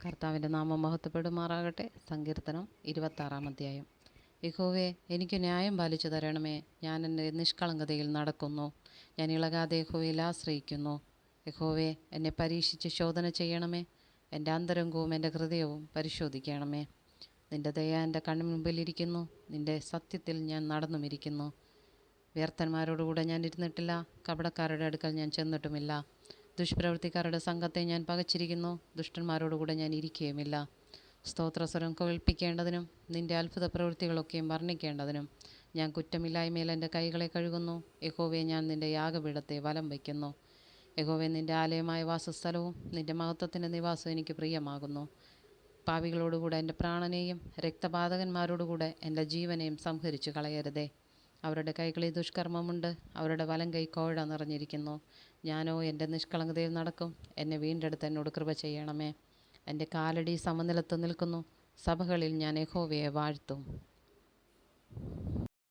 കർത്താവിൻ്റെ നാമം മഹത്വപ്പെടുമാറാകട്ടെ. സങ്കീർത്തനം 26-ാം അധ്യായം. യഹോവേ, എനിക്ക് ന്യായം പാലിച്ചു തരണമേ. ഞാൻ എൻ്റെ നിഷ്കളങ്കതയിൽ നടക്കുന്നു. ഞാൻ ഇളകാതെ യഹോവയിൽ ആശ്രയിക്കുന്നു. യഹോവേ, എന്നെ പരീക്ഷിച്ച് ശോധന ചെയ്യണമേ. എൻ്റെ അന്തരംഗവും എൻ്റെ ഹൃദയവും പരിശോധിക്കണമേ. നിൻ്റെ ദയ എൻ്റെ കൺമുമ്പിലിരിക്കുന്നു. നിൻ്റെ സത്യത്തിൽ ഞാൻ നടന്നുമിരിക്കുന്നു. വ്യർത്ഥന്മാരോടുകൂടെ ഞാൻ ഇരുന്നിട്ടില്ല. കപടക്കാരുടെ അടുക്കൽ ഞാൻ ചെന്നിട്ടുമില്ല. ദുഷ്പ്രവൃത്തിക്കാരുടെ സംഘത്തെ ഞാൻ പകച്ചിരിക്കുന്നു. ദുഷ്ടന്മാരോടുകൂടെ ഞാൻ ഇരിക്കുകയുമില്ല. സ്തോത്രസ്വരം കേൾപ്പിക്കേണ്ടതിനും നിൻ്റെ അത്ഭുത പ്രവൃത്തികളൊക്കെയും വർണ്ണിക്കേണ്ടതിനും ഞാൻ കുറ്റമില്ലായ്മയിൽ എൻ്റെ കൈകളെ കഴുകുന്നു. യഹോവേ, ഞാൻ നിൻ്റെ യാഗപീഠത്തെ വലം വയ്ക്കുന്നു. യഹോവേ, നിൻ്റെ ആലയമായ വാസസ്ഥലവും നിൻ്റെ മഹത്വത്തിൻ്റെ നിവാസവും എനിക്ക് പ്രിയമാകുന്നു. പാപികളോടുകൂടെ എൻ്റെ പ്രാണനെയും രക്തപാതകന്മാരോടുകൂടെ എൻ്റെ ജീവനെയും സംഹരിച്ചു കളയരുതേ. അവരുടെ കൈകളിൽ ദുഷ്കർമ്മമുണ്ട്. അവരുടെ വലം കൈ കോഴ നിറഞ്ഞിരിക്കുന്നു. ഞാനോ എൻ്റെ നിഷ്കളങ്കതയിൽ നടക്കും. എന്നെ വീണ്ടെടുത്ത് എന്നോട് കൃപ ചെയ്യണമേ. എൻ്റെ കാലടി സമനിലത്ത് നിൽക്കുന്നു. സഭകളിൽ ഞാൻ യഹോവയെ വാഴ്ത്തും.